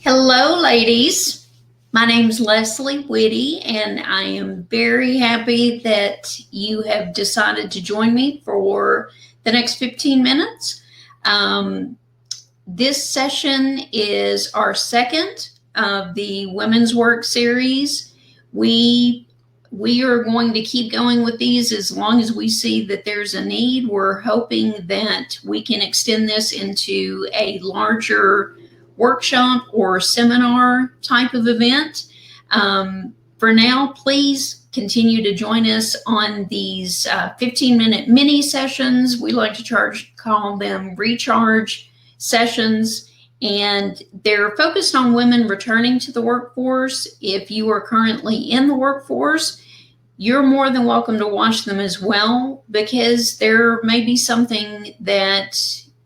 Hello, ladies. My name's Leslie Whitty, and I am very happy that you have decided to join me for the next 15 minutes. Um, this session is our second of the Women's Work series. We are going to keep going with these as long as we see that there's a need. We're hoping that we can extend this into a larger workshop or seminar type of event. For now, please continue to join us on these 15-minute mini sessions. We like to call them recharge sessions, and they're focused on women returning to the workforce. If you are currently in the workforce, you're more than welcome to watch them as well, because there may be something that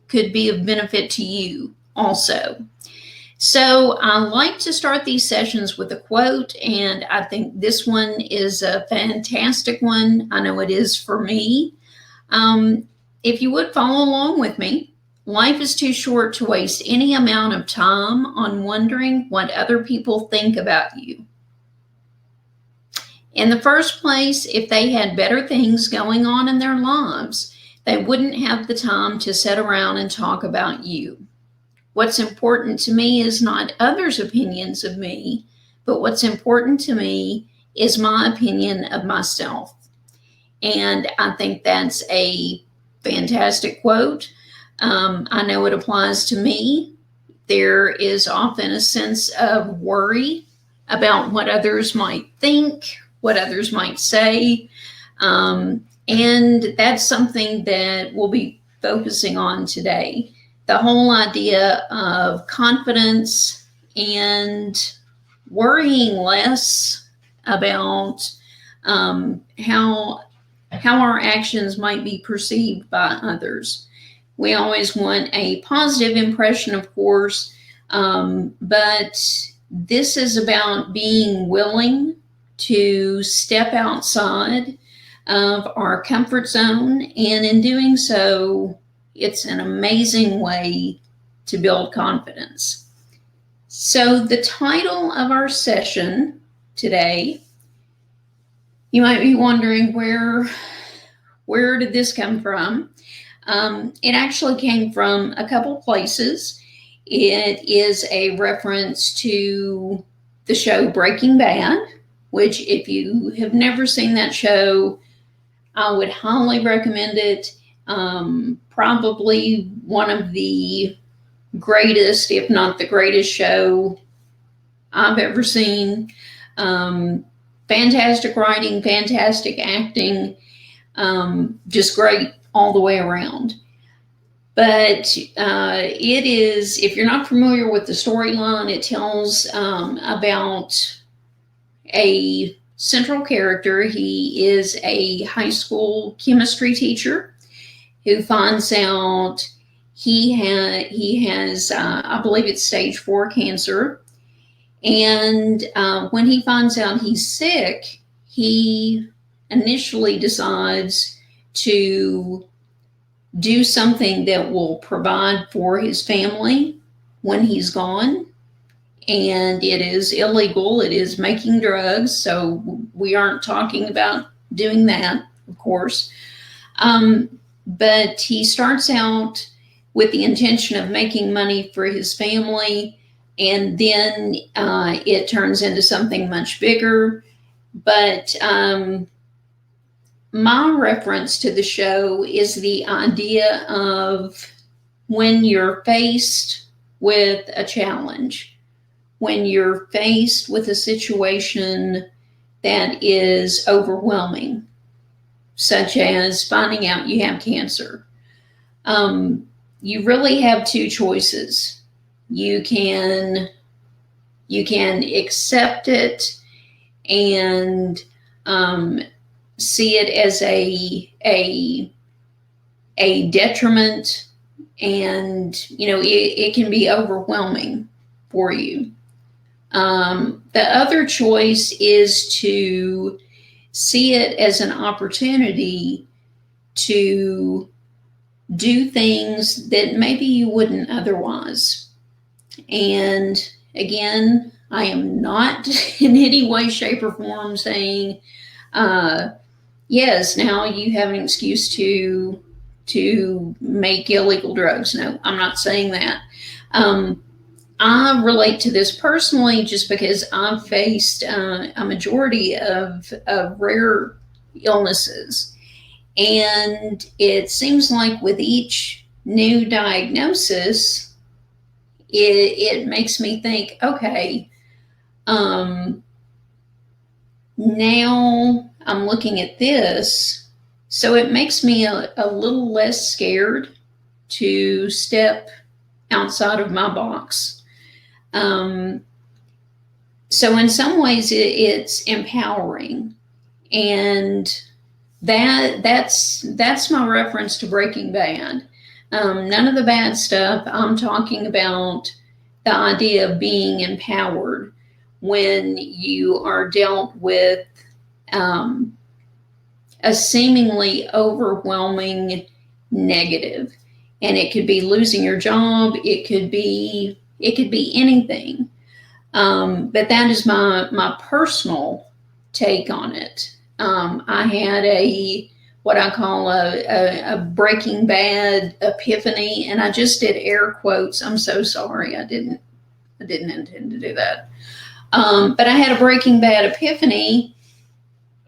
could be of benefit to you also. So I like to start these sessions with a quote, and I think this one is a fantastic one. I know it is for me. If you would follow along with me, life is too short to waste any amount of time on wondering what other people think about you. In the first place, if they had better things going on in their lives, they wouldn't have the time to sit around and talk about you. What's important to me is not others' opinions of me, but what's important to me is my opinion of myself. And I think that's a fantastic quote. I know it applies to me. There is often a sense of worry about what others might think, what others might say. And that's something that we'll be focusing on today. The whole idea of confidence and worrying less about how our actions might be perceived by others. We always want a positive impression, of course, but this is about being willing to step outside of our comfort zone, and in doing so, it's an amazing way to build confidence. So the title of our session today, you might be wondering where did this come from? It actually came from a couple places. It is a reference to the show Breaking Bad, which if you have never seen that show, I would highly recommend it. Probably one of the greatest, if not the greatest show I've ever seen. Fantastic writing, fantastic acting, just great all the way around. But it is, if you're not familiar with the storyline, it tells about a central character. He is a high school chemistry teacher who finds out he has I believe it's stage 4 cancer. And when he finds out he's sick, he initially decides to do something that will provide for his family when he's gone. And it is illegal. It is making drugs. So we aren't talking about doing that, of course. But he starts out with the intention of making money for his family, and then it turns into something much bigger. But my reference to the show is the idea of when you're faced with a challenge, when you're faced with a situation that is overwhelming, such as finding out you have cancer. You really have two choices. You can accept it and see it as a detriment, and it can be overwhelming for you. The other choice is to see it as an opportunity to do things that maybe you wouldn't otherwise. And Again, I am not in any way, shape, or form saying, yes, now you have an excuse to make illegal drugs. No, I'm not saying that. I relate to this personally just because I've faced a majority of rare illnesses. And it seems like with each new diagnosis, it makes me think, okay, now I'm looking at this, so it makes me a little less scared to step outside of my box. So in some ways, it's empowering, and that's my reference to Breaking Bad. None of the bad stuff. I'm talking about the idea of being empowered when you are dealt with a seemingly overwhelming negative, and it could be losing your job. It could be anything. But that is my personal take on it. I had what I call a Breaking Bad epiphany, and I just did air quotes. I'm so sorry. I didn't intend to do that. But I had a Breaking Bad epiphany,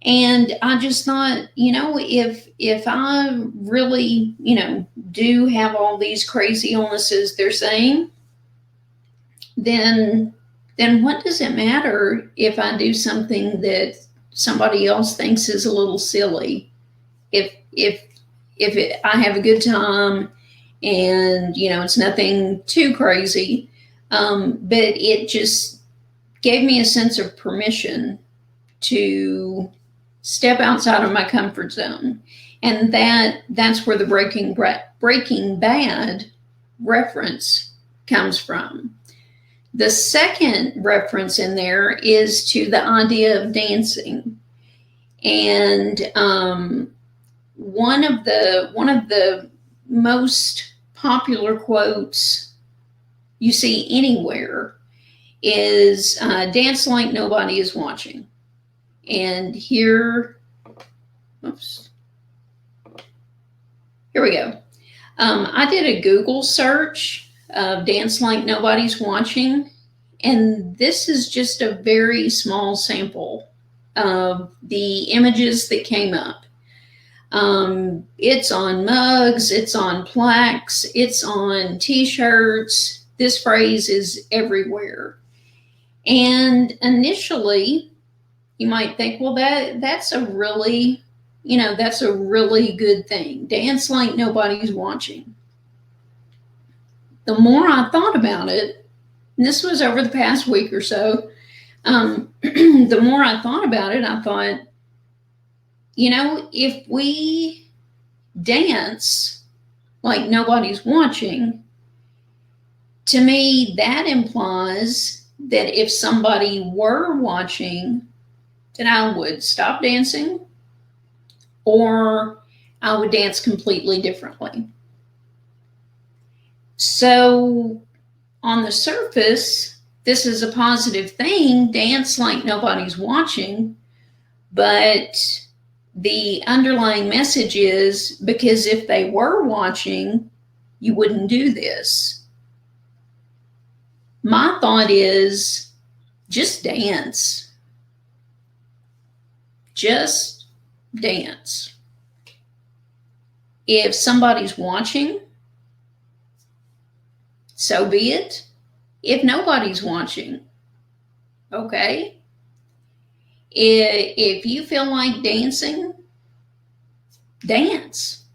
and I just thought, if I really, do have all these crazy illnesses they're saying, then what does it matter if I do something that somebody else thinks is a little silly? If I have a good time, and it's nothing too crazy, but it just gave me a sense of permission to step outside of my comfort zone, and that's where the Breaking Bad reference comes from. The second reference in there is to the idea of dancing, and one of the most popular quotes you see anywhere is "Dance like nobody is watching." And here we go. I did a Google search of "dance like nobody's watching," and this is just a very small sample of the images that came up. It's on mugs, it's on plaques, it's on t-shirts. This phrase is everywhere. And initially, you might think, well, that's a really good thing. Dance like nobody's watching. The more I thought about it, and this was over the past week or so, the more I thought about it, I thought, if we dance like nobody's watching, to me, that implies that if somebody were watching, then I would stop dancing, or I would dance completely differently. So on the surface, this is a positive thing, dance like nobody's watching, but the underlying message is, because if they were watching, you wouldn't do this. My thought is, just dance. Just dance. If somebody's watching, so be it. If nobody's watching, okay. If you feel like dancing, dance.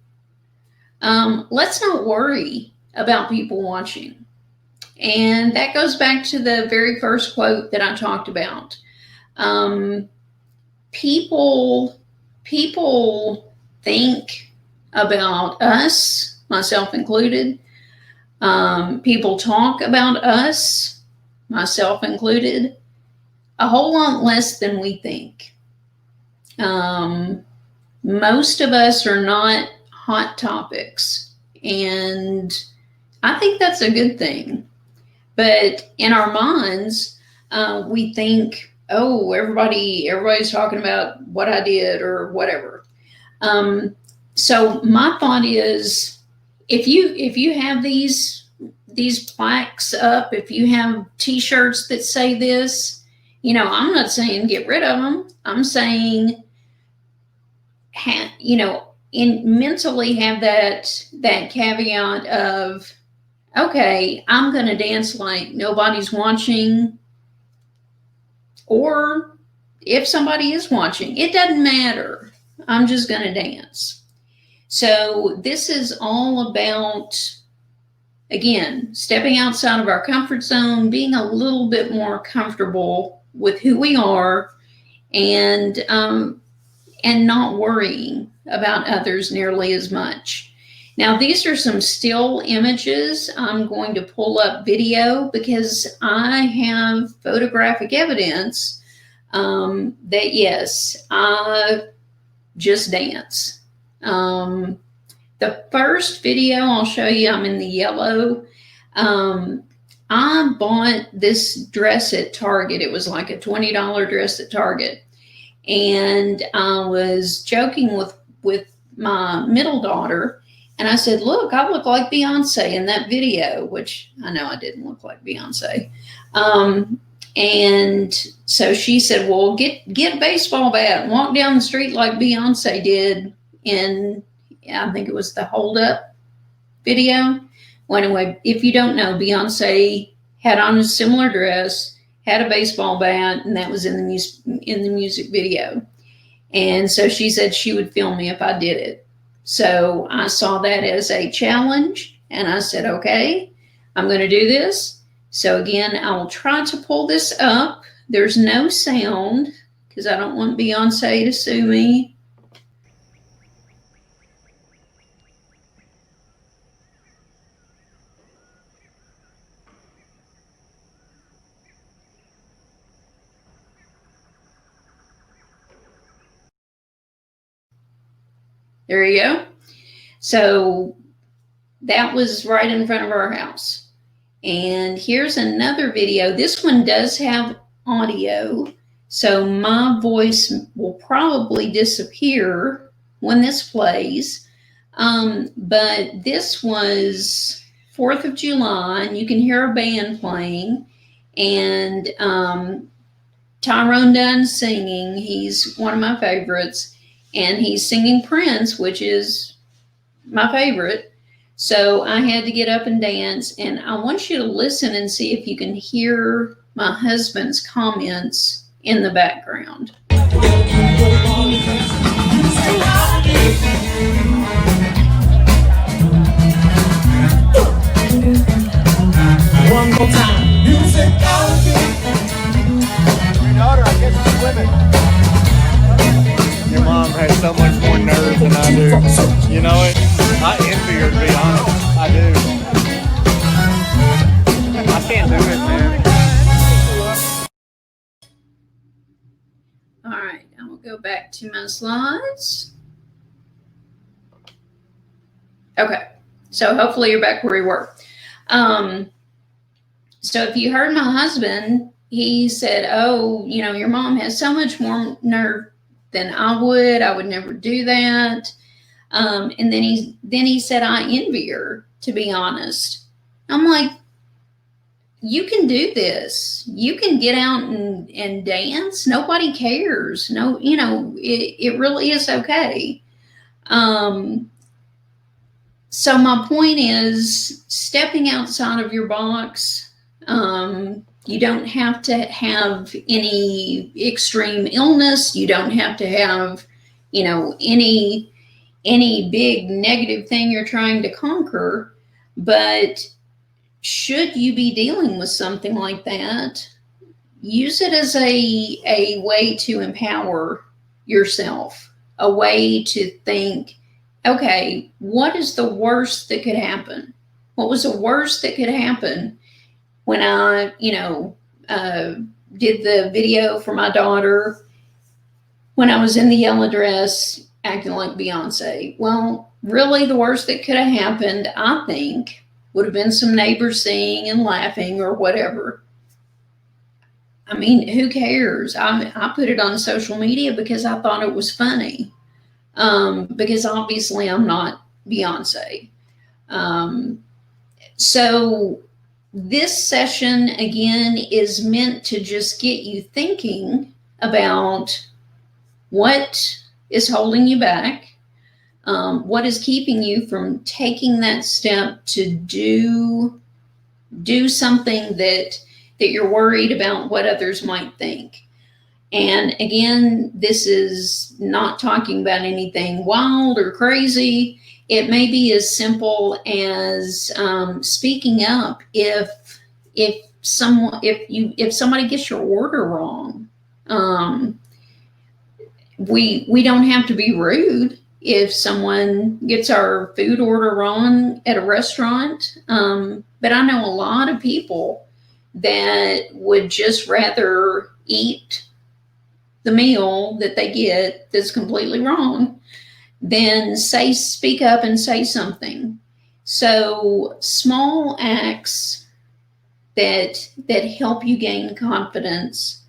Let's not worry about people watching. And that goes back to the very first quote that I talked about. People think about us, myself included. People talk about us, myself included, a whole lot less than we think. Most of us are not hot topics, and I think that's a good thing. But in our minds, we think, oh, everybody's talking about what I did or whatever. So my thought is, if you have these plaques up, if you have T-shirts that say this, I'm not saying get rid of them. I'm saying, mentally have that caveat of, okay, I'm going to dance like nobody's watching, or if somebody is watching, it doesn't matter. I'm just going to dance. So this is all about, again, stepping outside of our comfort zone, being a little bit more comfortable with who we are, and not worrying about others nearly as much. Now, these are some still images. I'm going to pull up video because I have photographic evidence that, yes, I just dance. The first video I'll show you, I'm in the yellow. I bought this dress at Target. It was like a $20 dress at Target. And I was joking with my middle daughter, and I said, look, I look like Beyonce in that video, which I know I didn't look like Beyonce. And so she said, well, get a baseball bat and walk down the street like Beyonce did in, I think it was the Hold Up video. Well, anyway, if you don't know, Beyonce had on a similar dress, had a baseball bat, and that was in the music video. And so she said she would film me if I did it. So I saw that as a challenge, and I said, okay, I'm going to do this. So again, I will try to pull this up. There's no sound because I don't want Beyonce to sue me. There you go. So that was right in front of our house. And here's another video. This one does have audio, so my voice will probably disappear when this plays. But this was 4th of July, and you can hear a band playing, and Tyrone Dunn singing. He's one of my favorites, and he's singing Prince, which is my favorite. So I had to get up and dance, and I want you to listen and see if you can hear my husband's comments in the background. One more time. Musicology. Your daughter, I guess, is swimming. Your mom has so much more nerve than I do. You know it? I envy her, to be honest. I do. I can't do it, man. All right, I will go back to my slides. Okay, so hopefully you're back where we were. So if you heard my husband, he said, oh, your mom has so much more nerve than I would never do that. And then he said, I envy her, to be honest. I'm like, you can do this. You can get out and dance. Nobody cares. No, it really is okay. So my point is stepping outside of your box. You don't have to have any extreme illness. You don't have to have, any big negative thing you're trying to conquer. But should you be dealing with something like that, use it as a way to empower yourself, a way to think, okay, what is the worst that could happen? What was the worst that could happen when I, did the video for my daughter when I was in the yellow dress acting like Beyonce? Well, really the worst that could have happened, I think, Would have been some neighbors singing and laughing or whatever. I mean, who cares? I put it on social media because I thought it was funny. Because obviously I'm not Beyonce. Um, so this session again is meant to just get you thinking about what is holding you back, what is keeping you from taking that step to do something that you're worried about what others might think. And again, this is not talking about anything wild or crazy. It may be as simple as speaking up if somebody gets your order wrong. We don't have to be rude if someone gets our food order wrong at a restaurant. But I know a lot of people that would just rather eat the meal that they get that's completely wrong than speak up and say something. So small acts that help you gain confidence,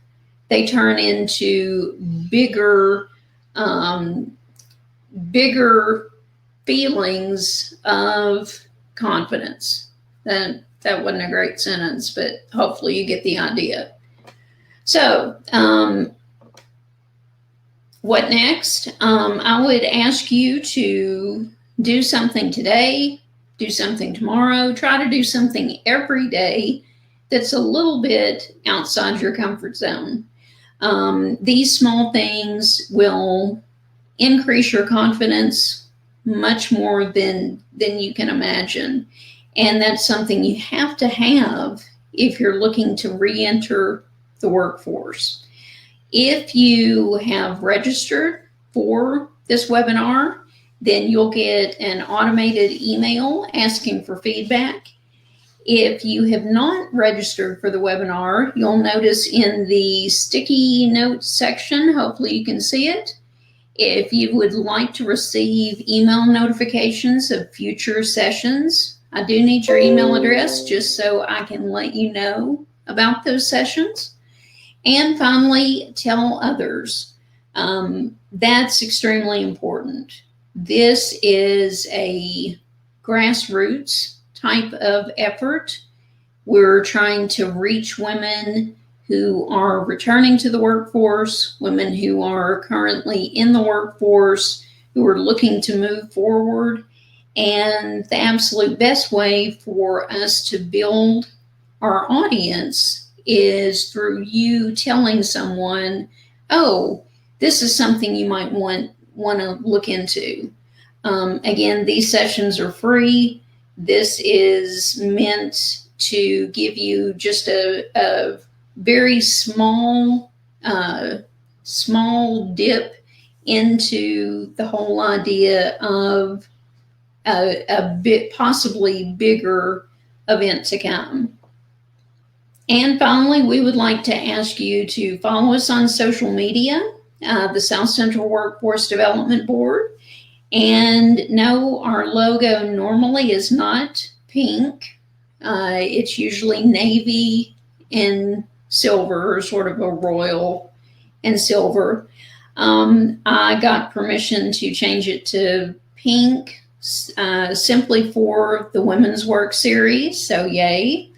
they turn into bigger feelings of confidence. That wasn't a great sentence, but hopefully you get the idea. So what next? I would ask you to do something today, do something tomorrow, try to do something every day that's a little bit outside your comfort zone. These small things will increase your confidence much more than you can imagine. And that's something you have to have if you're looking to re-enter the workforce. If you have registered for this webinar, then you'll get an automated email asking for feedback. If you have not registered for the webinar, you'll notice in the sticky notes section, hopefully you can see it, if you would like to receive email notifications of future sessions, I do need your email address just so I can let you know about those sessions. And finally, tell others. That's extremely important. This is a grassroots type of effort. We're trying to reach women who are returning to the workforce, women who are currently in the workforce, who are looking to move forward. And the absolute best way for us to build our audience is through you telling someone, oh, this is something you might want to look into. Again, these sessions are free. This is meant to give you just a very small dip into the whole idea of a bit possibly bigger event to come. And finally, we would like to ask you to follow us on social media, the South Central Workforce Development Board. And no, our logo normally is not pink. It's usually navy and silver, or sort of a royal and silver. I got permission to change it to pink simply for the Women's Work series, so yay.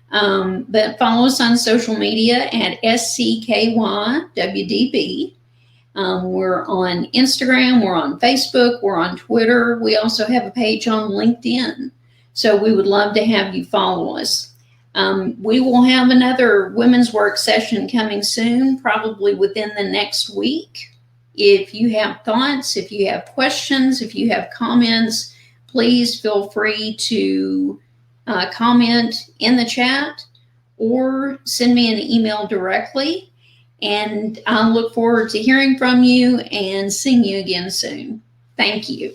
But follow us on social media at SCKYWDB. We're on Instagram, we're on Facebook, we're on Twitter. We also have a page on LinkedIn. So we would love to have you follow us. We will have another women's work session coming soon, probably within the next week. If you have thoughts, if you have questions, if you have comments, please feel free to comment in the chat or send me an email directly. And I look forward to hearing from you and seeing you again soon. Thank you.